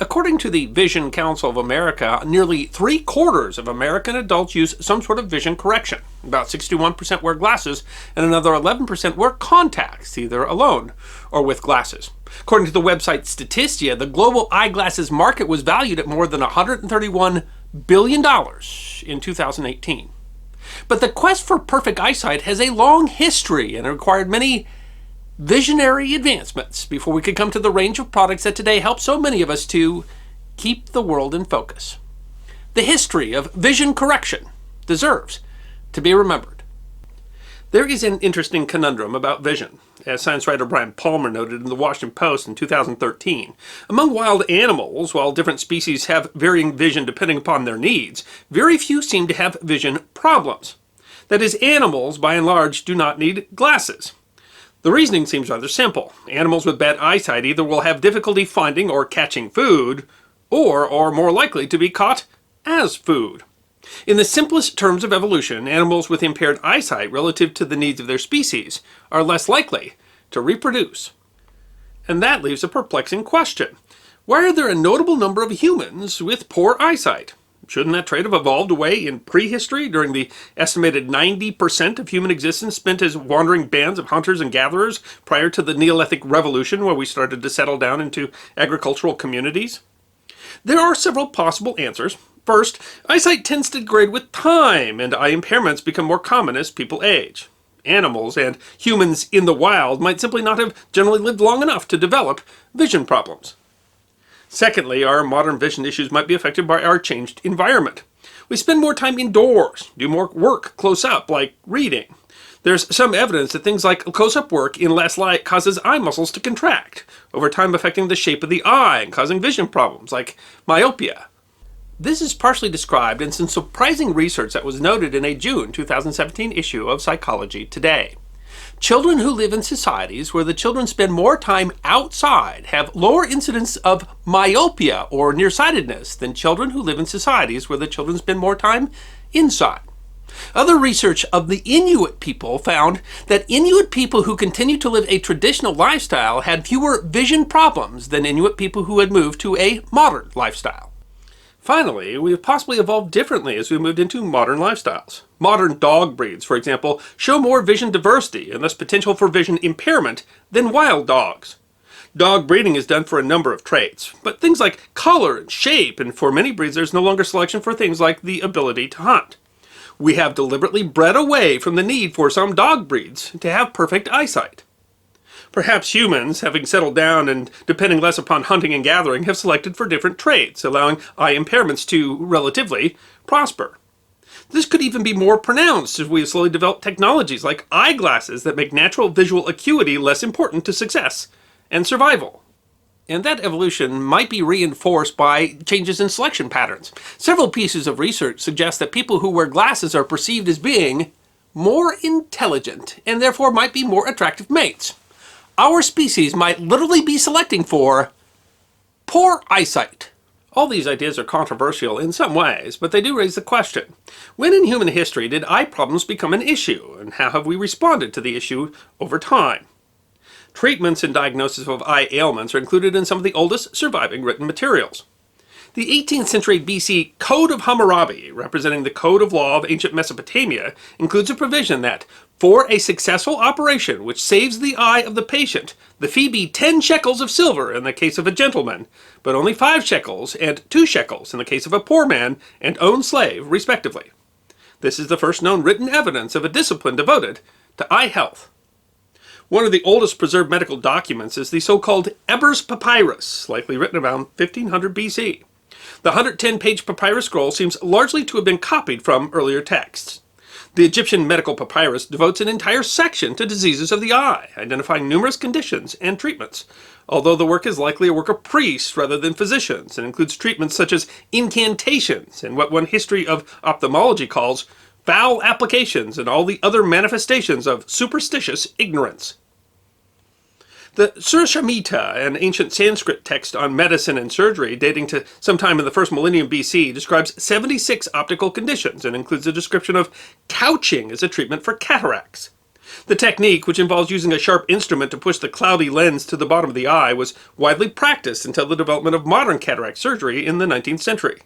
According to the Vision Council of America, nearly 3/4 of American adults use some sort of vision correction. About 61% wear glasses, and another 11% wear contacts, either alone or with glasses. According to the website Statista, the global eyeglasses market was valued at more than $131 billion in 2018. But the quest for perfect eyesight has a long history and required many visionary advancements before we could come to the range of products that today help so many of us to keep the world in focus. The history of vision correction deserves to be remembered. There is an interesting conundrum about vision, as science writer Brian Palmer noted in the Washington Post in 2013. Among wild animals, while different species have varying vision depending upon their needs, very few seem to have vision problems. That is, animals, by and large, do not need glasses. The reasoning seems rather simple. Animals with bad eyesight either will have difficulty finding or catching food, or are more likely to be caught as food. In the simplest terms of evolution, animals with impaired eyesight relative to the needs of their species are less likely to reproduce. And that leaves a perplexing question. Why are there a notable number of humans with poor eyesight? Shouldn't that trait have evolved away in prehistory during the estimated 90% of human existence spent as wandering bands of hunters and gatherers prior to the Neolithic Revolution, where we started to settle down into agricultural communities? There are several possible answers. First, eyesight tends to degrade with time, and eye impairments become more common as people age. Animals and humans in the wild might simply not have generally lived long enough to develop vision problems. Secondly, our modern vision issues might be affected by our changed environment. We spend more time indoors, do more work close up, like reading. There's some evidence that things like close-up work in less light causes eye muscles to contract, over time affecting the shape of the eye and causing vision problems like myopia. This is partially described in some surprising research that was noted in a June 2017 issue of Psychology Today. Children who live in societies where the children spend more time outside have lower incidence of myopia or nearsightedness than children who live in societies where the children spend more time inside. Other research of the Inuit people found that Inuit people who continued to live a traditional lifestyle had fewer vision problems than Inuit people who had moved to a modern lifestyle. Finally, we have possibly evolved differently as we moved into modern lifestyles. Modern dog breeds, for example, show more vision diversity and thus potential for vision impairment than wild dogs. Dog breeding is done for a number of traits, but things like color and shape, and for many breeds there's no longer selection for things like the ability to hunt. We have deliberately bred away from the need for some dog breeds to have perfect eyesight. Perhaps humans, having settled down and depending less upon hunting and gathering, have selected for different traits, allowing eye impairments to, relatively, prosper. This could even be more pronounced as we have slowly developed technologies like eyeglasses that make natural visual acuity less important to success and survival. And that evolution might be reinforced by changes in selection patterns. Several pieces of research suggest that people who wear glasses are perceived as being more intelligent and therefore might be more attractive mates. Our species might literally be selecting for poor eyesight. All these ideas are controversial in some ways, but they do raise the question: when in human history did eye problems become an issue, and how have we responded to the issue over time? Treatments and diagnosis of eye ailments are included in some of the oldest surviving written materials. The 18th century BC Code of Hammurabi, representing the code of law of ancient Mesopotamia, includes a provision that, for a successful operation which saves the eye of the patient, the fee be 10 shekels of silver in the case of a gentleman, but only 5 shekels and 2 shekels in the case of a poor man and owned slave, respectively. This is the first known written evidence of a discipline devoted to eye health. One of the oldest preserved medical documents is the so-called Ebers Papyrus, likely written around 1500 BC. The 110-page papyrus scroll seems largely to have been copied from earlier texts. The Egyptian medical papyrus devotes an entire section to diseases of the eye, identifying numerous conditions and treatments, although the work is likely a work of priests rather than physicians, and includes treatments such as incantations and what one history of ophthalmology calls foul applications and all the other manifestations of superstitious ignorance. The Surshamhita, an ancient Sanskrit text on medicine and surgery dating to sometime in the first millennium BC, describes 76 optical conditions and includes a description of couching as a treatment for cataracts. The technique, which involves using a sharp instrument to push the cloudy lens to the bottom of the eye, was widely practiced until the development of modern cataract surgery in the 19th century.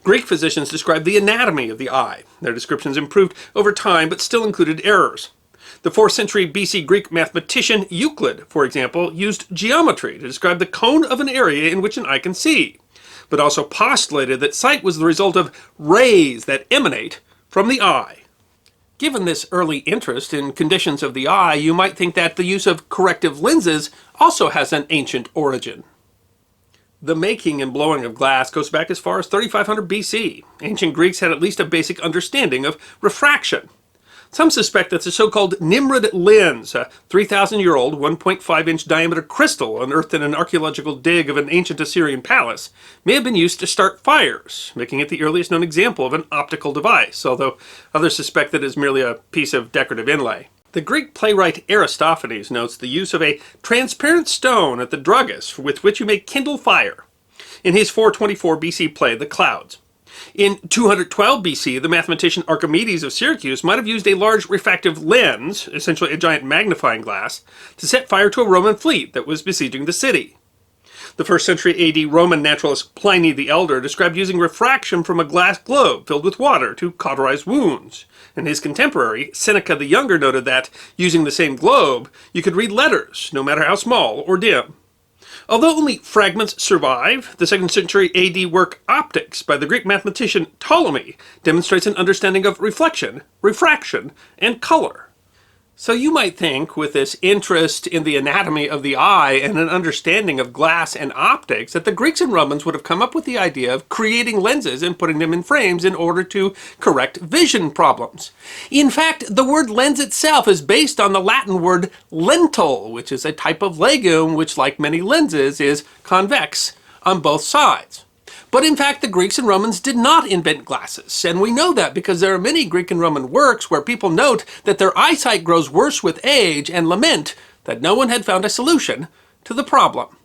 Greek physicians described the anatomy of the eye. Their descriptions improved over time but still included errors. The 4th century BC Greek mathematician Euclid, for example, used geometry to describe the cone of an area in which an eye can see, but also postulated that sight was the result of rays that emanate from the eye. Given this early interest in conditions of the eye, you might think that the use of corrective lenses also has an ancient origin. The making and blowing of glass goes back as far as 3500 BC. Ancient Greeks had at least a basic understanding of refraction. Some suspect that the so-called Nimrod lens, a 3,000-year-old 1.5-inch diameter crystal unearthed in an archaeological dig of an ancient Assyrian palace, may have been used to start fires, making it the earliest known example of an optical device, although others suspect that it is merely a piece of decorative inlay. The Greek playwright Aristophanes notes the use of a transparent stone at the druggus with which you may kindle fire in his 424 BC play The Clouds. In 212 BC, the mathematician Archimedes of Syracuse might have used a large refractive lens, essentially a giant magnifying glass, to set fire to a Roman fleet that was besieging the city. The 1st century AD Roman naturalist Pliny the Elder described using refraction from a glass globe filled with water to cauterize wounds. And his contemporary, Seneca the Younger, noted that, using the same globe, you could read letters, no matter how small or dim. Although only fragments survive, the 2nd century AD work Optics by the Greek mathematician Ptolemy demonstrates an understanding of reflection, refraction, and color. So you might think, with this interest in the anatomy of the eye and an understanding of glass and optics, that the Greeks and Romans would have come up with the idea of creating lenses and putting them in frames in order to correct vision problems. In fact, the word lens itself is based on the Latin word lentil, which is a type of legume which, like many lenses, is convex on both sides. But in fact, the Greeks and Romans did not invent glasses, and we know that because there are many Greek and Roman works where people note that their eyesight grows worse with age and lament that no one had found a solution to the problem.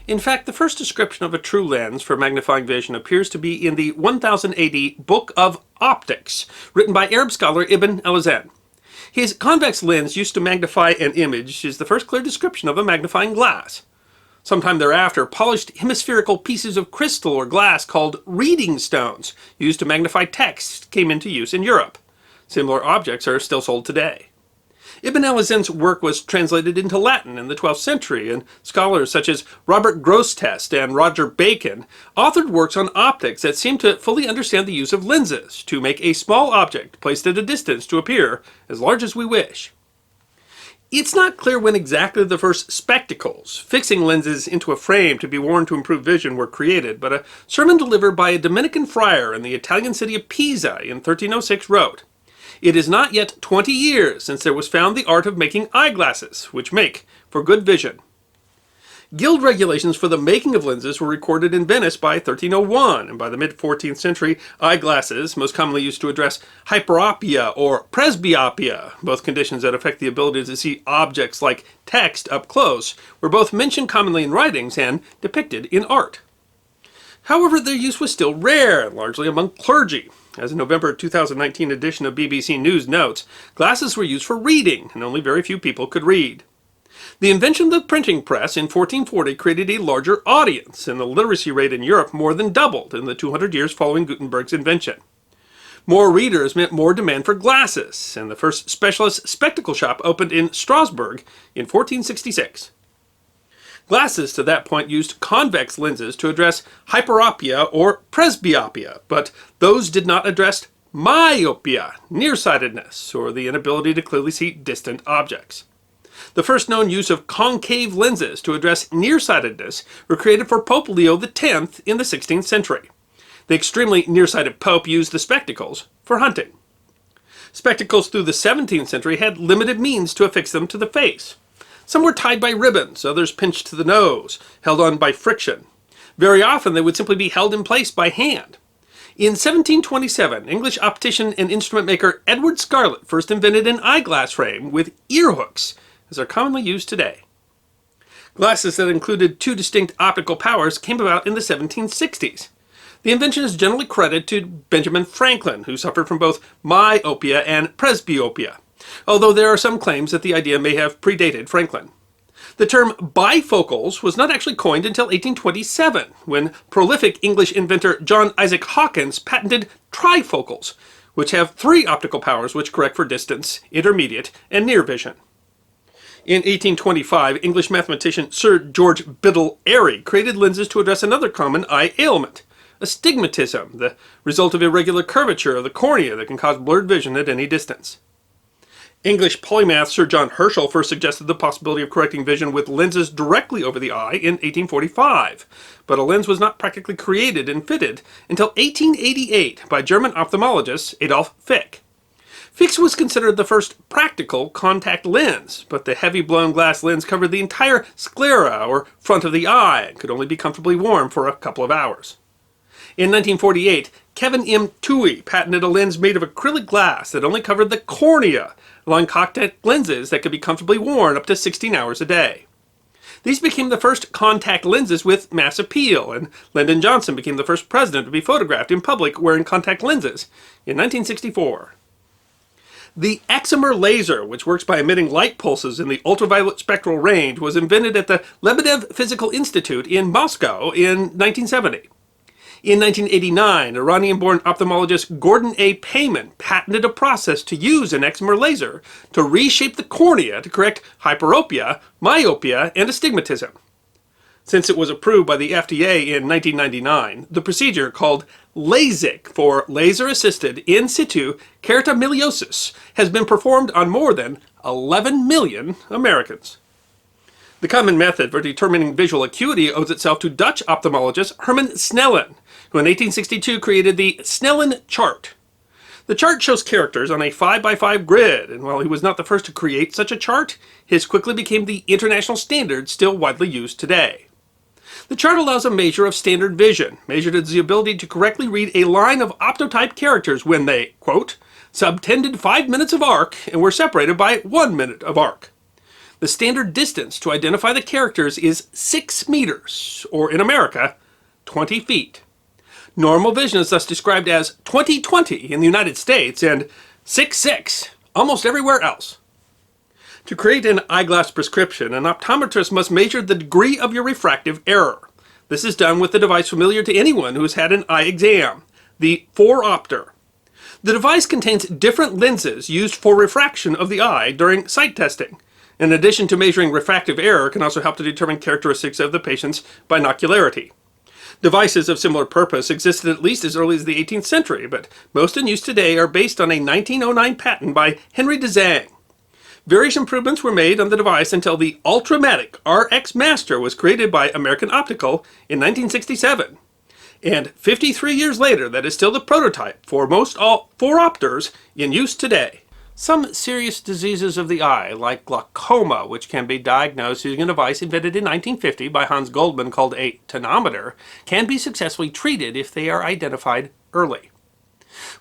In fact, the first description of a true lens for magnifying vision appears to be in the 1000 AD Book of Optics, written by Arab scholar Ibn al-Azan. His convex lens used to magnify an image is the first clear description of a magnifying glass. Sometime thereafter, polished hemispherical pieces of crystal or glass called reading stones, used to magnify text, came into use in Europe. Similar objects are still sold today. Ibn al-Azan's work was translated into Latin in the 12th century, and scholars such as Robert Grosseteste and Roger Bacon authored works on optics that seem to fully understand the use of lenses to make a small object placed at a distance to appear as large as we wish. It's not clear when exactly the first spectacles, fixing lenses into a frame to be worn to improve vision, were created, but a sermon delivered by a Dominican friar in the Italian city of Pisa in 1306 wrote, "It is not yet 20 years since there was found the art of making eyeglasses, which make for good vision." Guild regulations for the making of lenses were recorded in Venice by 1301, and by the mid-14th century, eyeglasses, most commonly used to address hyperopia or presbyopia, both conditions that affect the ability to see objects like text up close, were both mentioned commonly in writings and depicted in art. However, their use was still rare, largely among clergy. As a November 2019 edition of BBC News notes, glasses were used for reading, and only very few people could read. The invention of the printing press in 1440 created a larger audience, and the literacy rate in Europe more than doubled in the 200 years following Gutenberg's invention. More readers meant more demand for glasses, and the first specialist spectacle shop opened in Strasbourg in 1466. Glasses to that point used convex lenses to address hyperopia or presbyopia, but those did not address myopia, nearsightedness, or the inability to clearly see distant objects. The first known use of concave lenses to address nearsightedness were created for Pope Leo X in the 16th century. The extremely nearsighted Pope used the spectacles for hunting. Spectacles through the 17th century had limited means to affix them to the face. Some were tied by ribbons, others pinched to the nose, held on by friction. Very often they would simply be held in place by hand. In 1727, English optician and instrument maker Edward Scarlett first invented an eyeglass frame with ear hooks, as are commonly used today. Glasses that included two distinct optical powers came about in the 1760s. The invention is generally credited to Benjamin Franklin, who suffered from both myopia and presbyopia. although there are some claims that the idea may have predated Franklin. The term bifocals was not actually coined until 1827, when prolific English inventor John Isaac Hawkins patented trifocals, which have 3 optical powers which correct for distance, intermediate, and near vision. In 1825, English mathematician Sir George Biddle Airy created lenses to address another common eye ailment, astigmatism, the result of irregular curvature of the cornea that can cause blurred vision at any distance. English polymath Sir John Herschel first suggested the possibility of correcting vision with lenses directly over the eye in 1845, but a lens was not practically created and fitted until 1888 by German ophthalmologist Adolf Fick. Fick's was considered the first practical contact lens, but the heavy blown glass lens covered the entire sclera, or front of the eye, and could only be comfortably worn for a couple of hours. In 1948, Kevin M. Toohey patented a lens made of acrylic glass that only covered the cornea, allowing contact lenses that could be comfortably worn up to 16 hours a day. These became the first contact lenses with mass appeal, and Lyndon Johnson became the first president to be photographed in public wearing contact lenses in 1964. The Eczema Laser, which works by emitting light pulses in the ultraviolet spectral range, was invented at the Lebedev Physical Institute in Moscow in 1970. In 1989, Iranian-born ophthalmologist Gordon A. Payman patented a process to use an excimer laser to reshape the cornea to correct hyperopia, myopia, and astigmatism. Since it was approved by the FDA in 1999, the procedure, called LASIK for laser-assisted in situ keratomiliosis, has been performed on more than 11 million Americans. The common method for determining visual acuity owes itself to Dutch ophthalmologist Herman Snellen, who in 1862 created the Snellen chart. The chart shows characters on a 5x5 grid, and while he was not the first to create such a chart, his quickly became the international standard still widely used today. The chart allows a measure of standard vision, measured as the ability to correctly read a line of optotype characters when they, quote, subtended 5 minutes of arc and were separated by 1 minute of arc. The standard distance to identify the characters is 6 meters, or in America, 20 feet. Normal vision is thus described as 20/20 in the United States and 6/6 almost everywhere else. To create an eyeglass prescription, an optometrist must measure the degree of your refractive error. This is done with a device familiar to anyone who has had an eye exam, the phoropter. The device contains different lenses used for refraction of the eye during sight testing. In addition to measuring refractive error, can also help to determine characteristics of the patient's binocularity. Devices of similar purpose existed at least as early as the 18th century, but most in use today are based on a 1909 patent by Henry de Zang. Various improvements were made on the device until the Ultramatic RX Master was created by American Optical in 1967. And 53 years later, that is still the prototype for most all phoropters in use today. Some serious diseases of the eye, like glaucoma, which can be diagnosed using a device invented in 1950 by Hans Goldmann called a tonometer, can be successfully treated if they are identified early.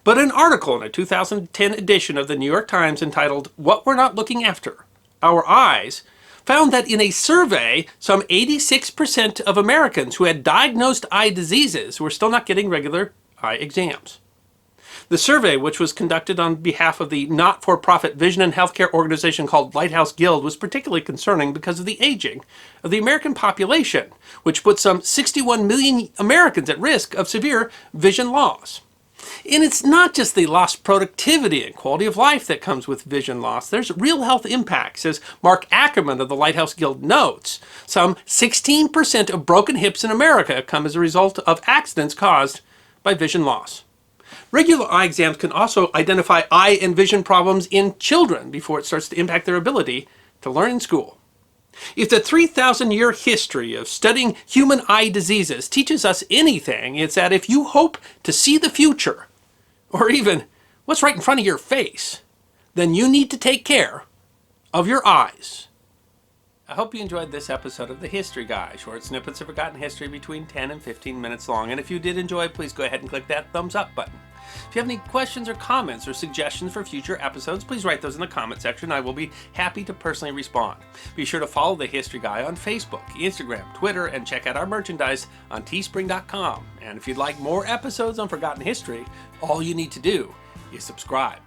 But an article in a 2010 edition of the New York Times entitled "What We're Not Looking After: Our Eyes" found that in a survey, some 86% of Americans who had diagnosed eye diseases were still not getting regular eye exams. The survey, which was conducted on behalf of the not-for-profit vision and healthcare organization called Lighthouse Guild, was particularly concerning because of the aging of the American population, which put some 61 million Americans at risk of severe vision loss. And it's not just the lost productivity and quality of life that comes with vision loss. There's real health impacts, as Mark Ackerman of the Lighthouse Guild notes. Some 16% of broken hips in America come as a result of accidents caused by vision loss. Regular eye exams can also identify eye and vision problems in children before it starts to impact their ability to learn in school. If the 3,000-year history of studying human eye diseases teaches us anything, it's that if you hope to see the future, or even what's right in front of your face, then you need to take care of your eyes. I hope you enjoyed this episode of The History Guy, short snippets of forgotten history between 10 and 15 minutes long. And if you did enjoy, please go ahead and click that thumbs up button. If you have any questions or comments or suggestions for future episodes, please write those in the comment section. I will be happy to personally respond. Be sure to follow The History Guy on Facebook, Instagram, Twitter, and check out our merchandise on teespring.com. And if you'd like more episodes on forgotten history, all you need to do is subscribe.